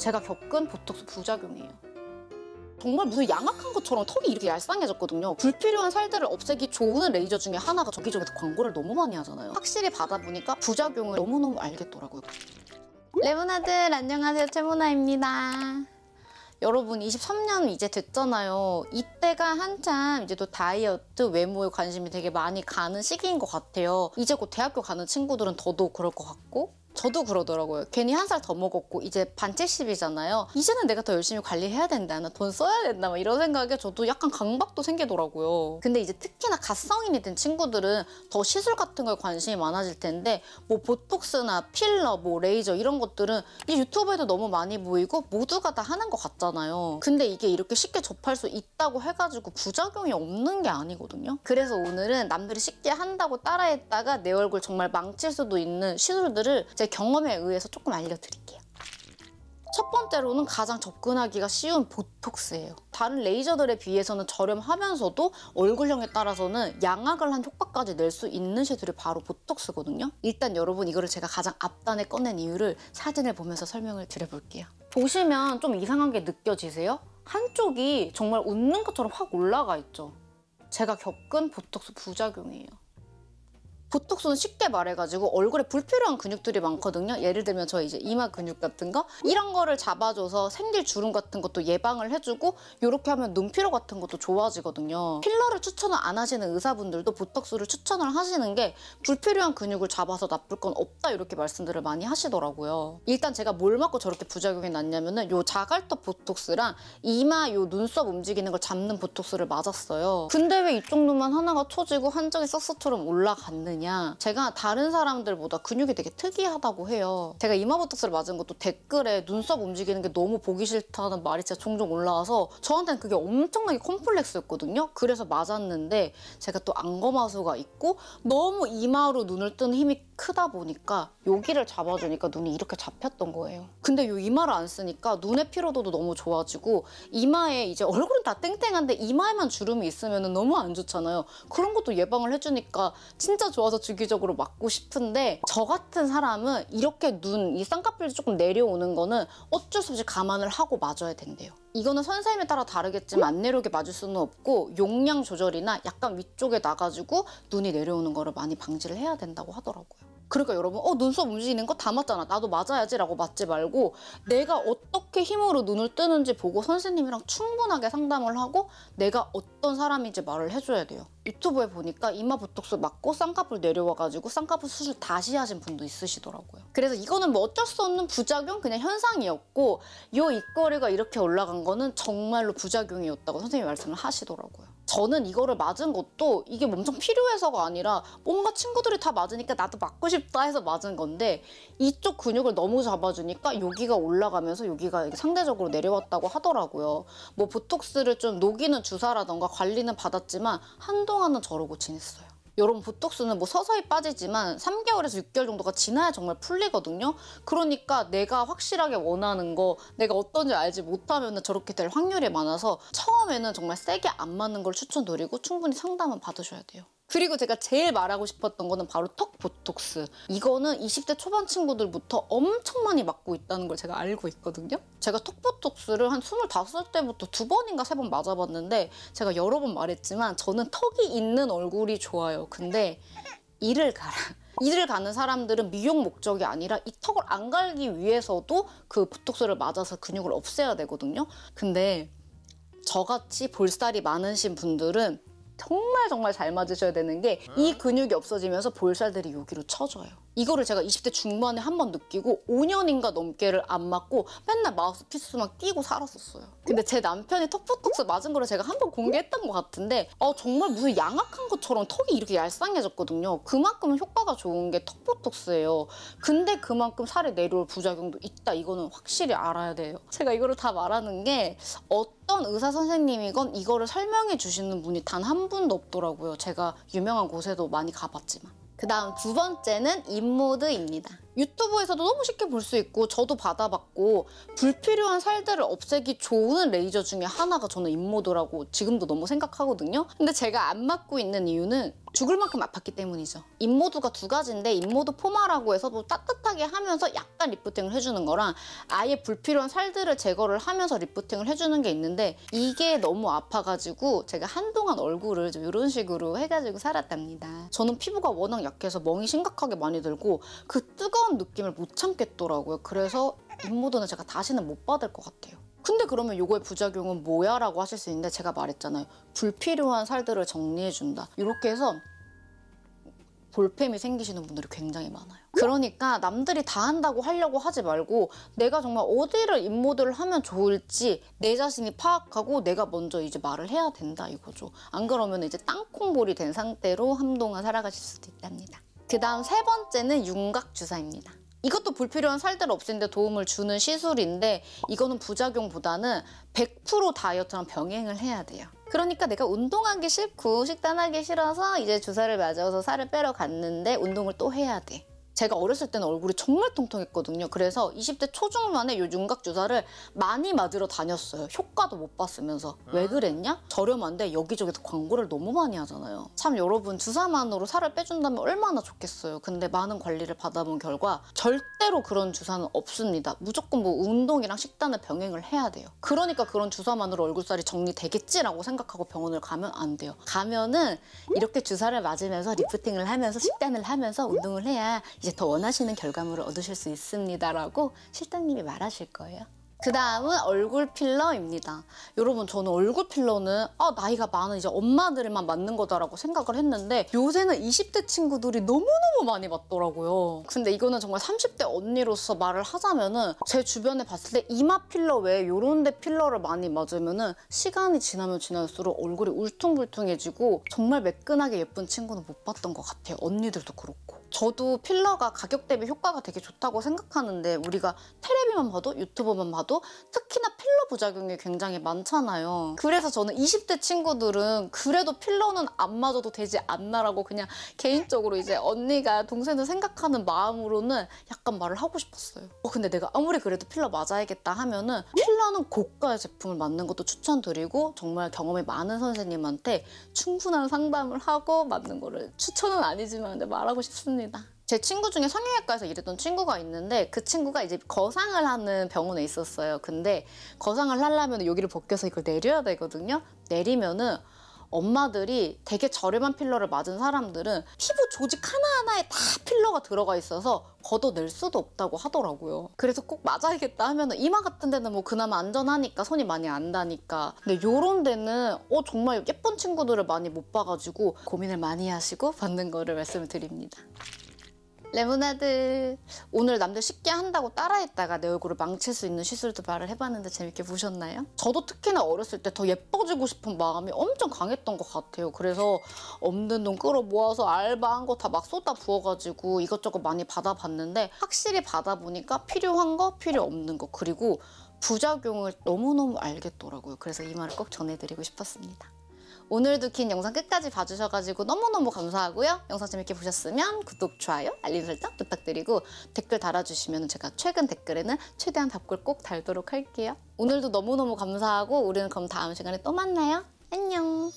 제가 겪은 보톡스 부작용이에요. 정말 무슨 양악한 것처럼 턱이 이렇게 얄쌍해졌거든요. 불필요한 살들을 없애기 좋은 레이저 중에 하나가 저기저기서 광고를 너무 많이 하잖아요. 확실히 받아보니까 부작용을 너무너무 알겠더라고요. 레모나들 안녕하세요, 최모나입니다. 여러분 23년 이제 됐잖아요. 이때가 한참 이제 또 다이어트, 외모에 관심이 되게 많이 가는 시기인 것 같아요. 이제 곧 대학교 가는 친구들은 더더욱 그럴 것 같고 저도 그러더라고요. 괜히 한 살 더 먹었고 이제 반 70이잖아요. 이제는 내가 더 열심히 관리해야 된다. 나 돈 써야 된다. 막 이런 생각에 저도 약간 강박도 생기더라고요. 근데 이제 특히나 갓성인이 된 친구들은 더 시술 같은 거에 관심이 많아질 텐데 뭐 보톡스나 필러, 뭐 레이저 이런 것들은 이 유튜브에도 너무 많이 보이고 모두가 다 하는 것 같잖아요. 근데 이게 이렇게 쉽게 접할 수 있다고 해가지고 부작용이 없는 게 아니거든요. 그래서 오늘은 남들이 쉽게 한다고 따라했다가 내 얼굴 정말 망칠 수도 있는 시술들을 제 경험에 의해서 조금 알려드릴게요. 첫 번째로는 가장 접근하기가 쉬운 보톡스예요. 다른 레이저들에 비해서는 저렴하면서도 얼굴형에 따라서는 양악을 한 효과까지 낼 수 있는 시술이 바로 보톡스거든요. 일단 여러분 이거를 제가 가장 앞단에 꺼낸 이유를 사진을 보면서 설명을 드려볼게요. 보시면 좀 이상한 게 느껴지세요? 한쪽이 정말 웃는 것처럼 확 올라가 있죠. 제가 겪은 보톡스 부작용이에요. 보톡스는 쉽게 말해가지고 얼굴에 불필요한 근육들이 많거든요. 예를 들면 저 이제 이마 근육 같은 거 이런 거를 잡아줘서 생길 주름 같은 것도 예방을 해주고 이렇게 하면 눈피로 같은 것도 좋아지거든요. 필러를 추천을 안 하시는 의사분들도 보톡스를 추천을 하시는 게 불필요한 근육을 잡아서 나쁠 건 없다 이렇게 말씀들을 많이 하시더라고요. 일단 제가 뭘 맞고 저렇게 부작용이 났냐면은 요 자갈떡 보톡스랑 이마 요 눈썹 움직이는 걸 잡는 보톡스를 맞았어요. 근데 왜 이쪽 눈만 하나가 처지고 한쪽이 썩스처럼 올라갔느냐. 제가 다른 사람들보다 근육이 되게 특이하다고 해요. 제가 이마 보톡스를 맞은 것도 댓글에 눈썹 움직이는 게 너무 보기 싫다는 말이 진짜 종종 올라와서 저한테는 그게 엄청나게 컴플렉스였거든요. 그래서 맞았는데 제가 또 안검하수가 있고 너무 이마로 눈을 뜨는 힘이 크다 보니까 여기를 잡아주니까 눈이 이렇게 잡혔던 거예요. 근데 이 이마를 안 쓰니까 눈의 피로도도 너무 좋아지고 이마에 이제 얼굴은 다 땡땡한데 이마에만 주름이 있으면 너무 안 좋잖아요. 그런 것도 예방을 해주니까 진짜 좋아서 주기적으로 맞고 싶은데 저 같은 사람은 이렇게 눈, 이 쌍꺼풀이 조금 내려오는 거는 어쩔 수 없이 감안을 하고 맞아야 된대요. 이거는 선생님에 따라 다르겠지만 안 내려오게 맞을 수는 없고 용량 조절이나 약간 위쪽에 나가지고 눈이 내려오는 거를 많이 방지를 해야 된다고 하더라고요. 그러니까 여러분 눈썹 움직이는 거 다 맞잖아. 나도 맞아야지 라고 맞지 말고 내가 어떻게 힘으로 눈을 뜨는지 보고 선생님이랑 충분하게 상담을 하고 내가 어떤 사람인지 말을 해줘야 돼요. 유튜브에 보니까 이마 보톡스 맞고 쌍꺼풀 내려와가지고 쌍꺼풀 수술 다시 하신 분도 있으시더라고요. 그래서 이거는 뭐 어쩔 수 없는 부작용 그냥 현상이었고 요 입꼬리가 이렇게 올라간 거는 정말로 부작용이었다고 선생님이 말씀을 하시더라고요. 저는 이거를 맞은 것도 이게 엄청 필요해서가 아니라 뭔가 친구들이 다 맞으니까 나도 맞고 싶다 해서 맞은 건데 이쪽 근육을 너무 잡아주니까 여기가 올라가면서 여기가 상대적으로 내려왔다고 하더라고요. 뭐 보톡스를 좀 녹이는 주사라던가 관리는 받았지만 한동안은 저러고 지냈어요. 여러분 보톡스는 뭐 서서히 빠지지만 3개월에서 6개월 정도가 지나야 정말 풀리거든요. 그러니까 내가 확실하게 원하는 거 내가 어떤지 알지 못하면 저렇게 될 확률이 많아서 처음에는 정말 세게 안 맞는 걸 추천드리고 충분히 상담은 받으셔야 돼요. 그리고 제가 제일 말하고 싶었던 거는 바로 턱 보톡스. 이거는 20대 초반 친구들부터 엄청 많이 맞고 있다는 걸 제가 알고 있거든요. 제가 턱 보톡스를 한 25살 때부터 2번인가 3번 맞아봤는데 제가 여러 번 말했지만 저는 턱이 있는 얼굴이 좋아요. 근데 이를 가라. 이를 가는 사람들은 미용 목적이 아니라 이 턱을 안 갈기 위해서도 그 보톡스를 맞아서 근육을 없애야 되거든요. 근데 저같이 볼살이 많으신 분들은 정말 잘 맞으셔야 되는 게 이 근육이 없어지면서 볼살들이 여기로 쳐져요. 이거를 제가 20대 중반에 한 번 느끼고 5년인가 넘게를 안 맞고 맨날 마우스피스만 끼고 살았었어요. 근데 제 남편이 턱보톡스 맞은 거를 제가 한 번 공개했던 것 같은데 정말 무슨 양악한 것처럼 턱이 이렇게 얄쌍해졌거든요. 그만큼 효과가 좋은 게 턱보톡스예요. 근데 그만큼 살이 내려올 부작용도 있다. 이거는 확실히 알아야 돼요. 제가 이거를 다 말하는 게 어떤 의사 선생님이건 이거를 설명해 주시는 분이 단 한 분도 없더라고요. 제가 유명한 곳에도 많이 가봤지만. 그 다음 두 번째는 입모드입니다. 유튜브에서도 너무 쉽게 볼 수 있고 저도 받아봤고 불필요한 살들을 없애기 좋은 레이저 중에 하나가 저는 인모드라고 지금도 너무 생각하거든요. 근데 제가 안 맞고 있는 이유는 죽을 만큼 아팠기 때문이죠. 인모드가 두 가지인데 인모드 포마라고 해서 뭐 따뜻하게 하면서 약간 리프팅을 해주는 거랑 아예 불필요한 살들을 제거를 하면서 리프팅을 해주는 게 있는데 이게 너무 아파가지고 제가 한동안 얼굴을 좀 이런 식으로 해가지고 살았답니다. 저는 피부가 워낙 약해서 멍이 심각하게 많이 들고 그 뜨거운 느낌을 못 참겠더라고요. 그래서 인모드는 제가 다시는 못 받을 것 같아요. 근데 그러면 요거의 부작용은 뭐야? 라고 하실 수 있는데 제가 말했잖아요. 불필요한 살들을 정리해준다. 이렇게 해서 볼펜이 생기시는 분들이 굉장히 많아요. 그러니까 남들이 다 한다고 하려고 하지 말고 내가 정말 어디를 인모드를 하면 좋을지 내 자신이 파악하고 내가 먼저 이제 말을 해야 된다 이거죠. 안 그러면 이제 땅콩볼이 된 상태로 한동안 살아가실 수도 있답니다. 그 다음 세 번째는 윤곽주사입니다. 이것도 불필요한 살들을 없애는데 도움을 주는 시술인데 이거는 부작용보다는 100% 다이어트랑 병행을 해야 돼요. 그러니까 내가 운동하기 싫고 식단하기 싫어서 이제 주사를 맞아서 살을 빼러 갔는데 운동을 또 해야 돼. 제가 어렸을 때는 얼굴이 정말 통통했거든요. 그래서 20대 초중반에 이 윤곽 주사를 많이 맞으러 다녔어요. 효과도 못 봤으면서. 왜 그랬냐? 저렴한데 여기저기서 광고를 너무 많이 하잖아요. 참 여러분 주사만으로 살을 빼준다면 얼마나 좋겠어요. 근데 많은 관리를 받아본 결과 절대로 그런 주사는 없습니다. 무조건 뭐 운동이랑 식단을 병행을 해야 돼요. 그러니까 그런 주사만으로 얼굴살이 정리되겠지라고 생각하고 병원을 가면 안 돼요. 가면은 이렇게 주사를 맞으면서 리프팅을 하면서 식단을 하면서 운동을 해야 이제 더 원하시는 결과물을 얻으실 수 있습니다라고 실장님이 말하실 거예요. 그 다음은 얼굴 필러입니다. 여러분 저는 얼굴 필러는 나이가 많은 이제 엄마들만 맞는 거다라고 생각을 했는데 요새는 20대 친구들이 너무너무 많이 맞더라고요. 근데 이거는 정말 30대 언니로서 말을 하자면은 제 주변에 봤을 때 이마 필러 외에 요런 데 필러를 많이 맞으면은 시간이 지나면 지날수록 얼굴이 울퉁불퉁해지고 정말 매끈하게 예쁜 친구는 못 봤던 것 같아요. 언니들도 그렇고. 저도 필러가 가격 대비 효과가 되게 좋다고 생각하는데 우리가 텔레비만 봐도 유튜버만 봐도 특히나 필러 부작용이 굉장히 많잖아요. 그래서 저는 20대 친구들은 그래도 필러는 안 맞아도 되지 않나라고 그냥 개인적으로 이제 언니가 동생을 생각하는 마음으로는 약간 말을 하고 싶었어요. 근데 내가 아무리 그래도 필러 맞아야겠다 하면은 필러는 고가의 제품을 맞는 것도 추천드리고 정말 경험이 많은 선생님한테 충분한 상담을 하고 맞는 거를 추천은 아니지만 말하고 싶습니다. 제 친구 중에 성형외과에서 일했던 친구가 있는데 그 친구가 이제 거상을 하는 병원에 있었어요. 근데 거상을 하려면 여기를 벗겨서 이걸 내려야 되거든요. 내리면은 엄마들이 되게 저렴한 필러를 맞은 사람들은 피부 조직 하나하나에 다 필러가 들어가 있어서 걷어낼 수도 없다고 하더라고요. 그래서 꼭 맞아야겠다 하면은 이마 같은 데는 뭐 그나마 안전하니까 손이 많이 안 닿으니까. 근데 요런 데는 정말 예쁜 친구들을 많이 못 봐가지고 고민을 많이 하시고 받는 거를 말씀을 드립니다. 레모나드 오늘 남들 쉽게 한다고 따라했다가 내 얼굴을 망칠 수 있는 시술도 말을 해봤는데 재밌게 보셨나요? 저도 특히나 어렸을 때 더 예뻐지고 싶은 마음이 엄청 강했던 것 같아요. 그래서 없는 돈 끌어모아서 알바한 거 다 막 쏟아 부어가지고 이것저것 많이 받아봤는데 확실히 받아보니까 필요한 거 필요 없는 거 그리고 부작용을 너무너무 알겠더라고요. 그래서 이 말을 꼭 전해드리고 싶었습니다. 오늘도 긴 영상 끝까지 봐주셔가지고 너무너무 감사하고요. 영상 재밌게 보셨으면 구독, 좋아요, 알림 설정 부탁드리고 댓글 달아주시면 제가 최근 댓글에는 최대한 답글 꼭 달도록 할게요. 오늘도 너무너무 감사하고 우리는 그럼 다음 시간에 또 만나요. 안녕.